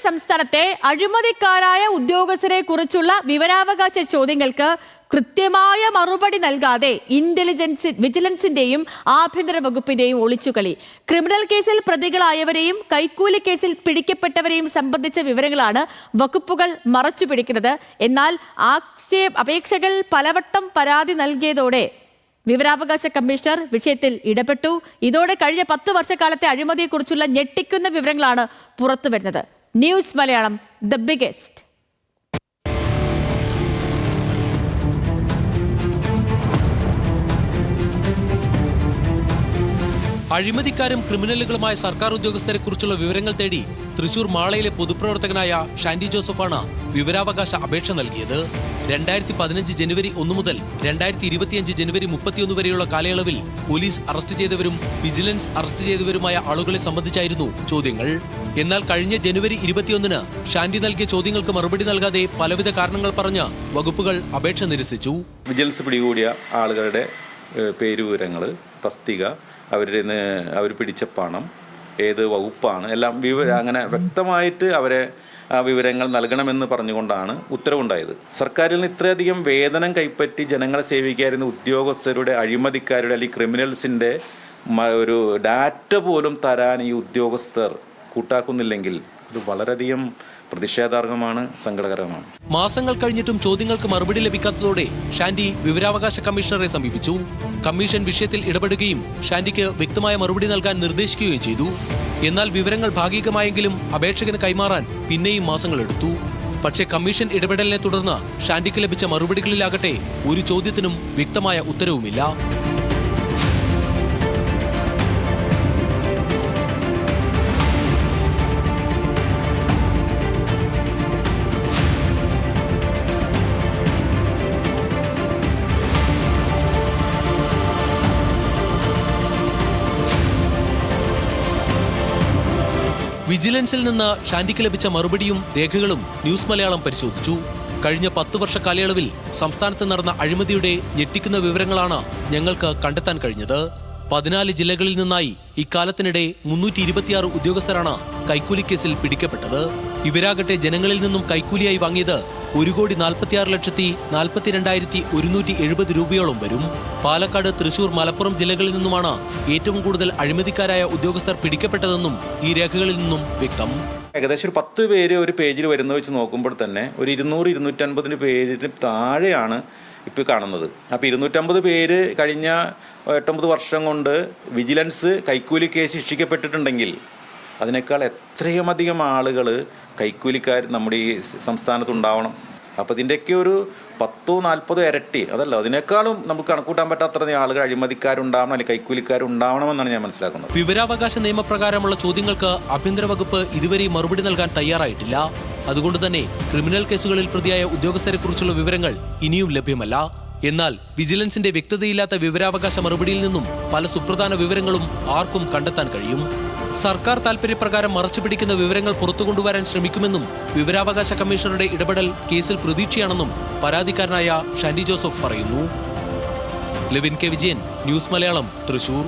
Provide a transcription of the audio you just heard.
സംസ്ഥാനത്തെ അഴിമതിക്കാരായ ഉദ്യോഗസ്ഥരെ കുറിച്ചുള്ള വിവരാവകാശ ചോദ്യങ്ങൾക്ക് കൃത്യമായ മറുപടി നൽകാതെ വിജിലൻസിന്റെയും ആഭ്യന്തര വകുപ്പിന്റെയും ഒളിച്ചുകളി. ക്രിമിനൽ കേസിൽ പ്രതികളായവരെയും കൈക്കൂലി കേസിൽ പിടിക്കപ്പെട്ടവരെയും സംബന്ധിച്ച വിവരങ്ങളാണ് വകുപ്പുകൾ മറച്ചുപിടിക്കുന്നത്. എന്നാൽ അപേക്ഷകൾ പലവട്ടം പരാതി നൽകിയതോടെ വിവരാവകാശ കമ്മീഷണർ വിഷയത്തിൽ ഇടപെട്ടു. ഇതോടെ കഴിഞ്ഞ 10 വർഷക്കാലത്തെ അഴിമതിയെക്കുറിച്ചുള്ള ഞെട്ടിക്കുന്ന വിവരങ്ങളാണ് പുറത്തുവരുന്നത്. News Malayalam, the biggest. അഴിമതിക്കാരും ക്രിമിനലുകളുമായ സർക്കാർ ഉദ്യോഗസ്ഥരെ കുറിച്ചുള്ള വിവരങ്ങൾ തേടി തൃശൂർ മാളയിലെ പൊതുപ്രവർത്തകനായ ഷാൻഡി ജോസഫാണ് വിവരാവകാശ അപേക്ഷ നൽകിയത്. 2015 ജനുവരി 1 മുതൽ 2025 ജനുവരി 31 വരെയുള്ള കാലയളവിൽ പോലീസ് അറസ്റ്റ് ചെയ്തവരും വിജിലൻസ് അറസ്റ്റ് ചെയ്തവരുമായ ആളുകളെ സംബന്ധിച്ചായിരുന്നു ചോദ്യങ്ങൾ. എന്നാൽ കഴിഞ്ഞ ജനുവരി 21-ന് ഷാൻഡി നൽകിയ ചോദ്യങ്ങൾക്ക് മറുപടി നൽകാതെ പലവിധ കാരണങ്ങൾ പറഞ്ഞ് വകുപ്പുകൾ അപേക്ഷ നിരസിച്ചു. വിജിലൻസ് പിടികൂടിയ ആളുകളുടെ പേരുവിവരങ്ങൾ, തസ്തിക, അവർ പിടിച്ച പണം, ഏത് വകുപ്പാണ്, എല്ലാം അങ്ങനെ വ്യക്തമായിട്ട് അവരെ വിവരങ്ങൾ നൽകണമെന്ന് പറഞ്ഞുകൊണ്ടാണ് ഉത്തരവുണ്ടായത്. സർക്കാരിൽ നിന്ന് ഇത്രയധികം വേതനം കൈപ്പറ്റി ജനങ്ങളെ സേവിക്കായിരുന്ന ഉദ്യോഗസ്ഥരുടെ, അഴിമതിക്കാരുടെ അല്ലെങ്കിൽ ക്രിമിനൽസിൻ്റെ ഒരു ഡാറ്റ പോലും തരാൻ ഈ ഉദ്യോഗസ്ഥർ കൂട്ടാക്കുന്നില്ലെങ്കിൽ അത് വളരെയധികം പ്രതിഷേധാർഹമാണ്, സങ്കടകരമാണ്. മാസങ്ങൾ കഴിഞ്ഞിട്ടും ചോദ്യങ്ങൾക്ക് മറുപടി ലഭിക്കാത്തതോടെ ഷാൻഡി വിവരാവകാശ കമ്മീഷണറെ സമീപിച്ചു. കമ്മീഷൻ വിഷയത്തിൽ ഇടപെടുകയും ഷാൻഡിക്ക് വ്യക്തമായ മറുപടി നൽകാൻ നിർദ്ദേശിക്കുകയും ചെയ്തു. എന്നാൽ വിവരങ്ങൾ ഭാഗികമായെങ്കിലും അപേക്ഷകന് കൈമാറാൻ പിന്നെയും മാസങ്ങളെടുത്തു. പക്ഷേ കമ്മീഷൻ ഇടപെടലിനെ തുടർന്ന് ഷാൻഡിക്ക് ലഭിച്ച മറുപടികളിലാകട്ടെ ഒരു ചോദ്യത്തിനും വ്യക്തമായ ഉത്തരവുമില്ല. വിജിലൻസിൽ നിന്ന് ഷാൻഡിക്ക് ലഭിച്ച മറുപടിയും രേഖകളും ന്യൂസ് മലയാളം പരിശോധിച്ചു. കഴിഞ്ഞ 10 വർഷ കാലയളവിൽ സംസ്ഥാനത്ത് നടന്ന അഴിമതിയുടെ ഞെട്ടിക്കുന്ന വിവരങ്ങളാണ് ഞങ്ങൾക്ക് കണ്ടെത്താൻ കഴിഞ്ഞത്. 14 ജില്ലകളിൽ നിന്നായി ഇക്കാലത്തിനിടെ 326 ഉദ്യോഗസ്ഥരാണ് കൈക്കൂലി കേസിൽ പിടിക്കപ്പെട്ടത്. ഇവരാകട്ടെ ജനങ്ങളിൽ നിന്നും കൈക്കൂലിയായി വാങ്ങിയത് 1,46,42,170 രൂപയോളം വരും. പാലക്കാട്, തൃശൂർ, മലപ്പുറം ജില്ലകളിൽ നിന്നുമാണ് ഏറ്റവും കൂടുതൽ അഴിമതിക്കാരായ ഉദ്യോഗസ്ഥർ പിടിക്കപ്പെട്ടതെന്നും ഈ രേഖകളിൽ നിന്നും വ്യക്തം. ഏകദേശം ഒരു 10 പേര് ഒരു പേജിൽ വരുന്ന വെച്ച് നോക്കുമ്പോൾ തന്നെ ഒരു 200-250 പേരിന് താഴെയാണ് ഇപ്പോൾ കാണുന്നത്. അപ്പോൾ 250 പേര് കഴിഞ്ഞ 8-9 വർഷം കൊണ്ട് വിജിലൻസ് കൈക്കൂലി കേസ് ശിക്ഷിക്കപ്പെട്ടിട്ടുണ്ടെങ്കിൽ അതിനേക്കാൾ എത്രയും അധികം ആളുകൾ കൈക്കൂലിക്കാർ നമ്മുടെ ഈ സംസ്ഥാനത്തുണ്ടാവണം. അപ്പോൾ ഇതിൻ്റെയൊക്കെ ഒരു 10-40 ഇരട്ടി, അതല്ല അതിനേക്കാളും നമുക്ക് കണക്കൂട്ടാൻ പറ്റാത്ത ആളുകൾ അഴിമതിക്കാരുണ്ടാവണം അല്ലെങ്കിൽ കൈക്കൂലിക്കാരുണ്ടാവണമെന്നാണ് ഞാൻ മനസ്സിലാക്കുന്നത്. വിവരാവകാശ നിയമപ്രകാരമുള്ള ചോദ്യങ്ങൾക്ക് ആഭ്യന്തര വകുപ്പ് ഇതുവരെ മറുപടി നൽകാൻ തയ്യാറായിട്ടില്ല. അതുകൊണ്ട് തന്നെ ക്രിമിനൽ കേസുകളിൽ പ്രതിയായ ഉദ്യോഗസ്ഥരെ കുറിച്ചുള്ള വിവരങ്ങൾ ഇനിയും ലഭ്യമല്ല. എന്നാൽ വിജിലൻസിന്റെ വ്യക്തതയില്ലാത്ത വിവരാവകാശ മറുപടിയിൽ നിന്നും പല സുപ്രധാന വിവരങ്ങളും ആർക്കും കണ്ടെത്താൻ കഴിയും. സർക്കാർ താൽപര്യപ്രകാരം മറച്ചുപിടിക്കുന്ന വിവരങ്ങൾ പുറത്തുകൊണ്ടുവരാൻ ശ്രമിക്കുമെന്നും വിവരാവകാശ കമ്മീഷണറുടെ ഇടപെടൽ കേസിൽ പ്രതീക്ഷയാണെന്നും പരാതിക്കാരനായ ഷാൻഡി ജോസഫ് പറയുന്നു. ലെവിൻ കെ വിജയൻ, ന്യൂസ് മലയാളം, തൃശൂർ.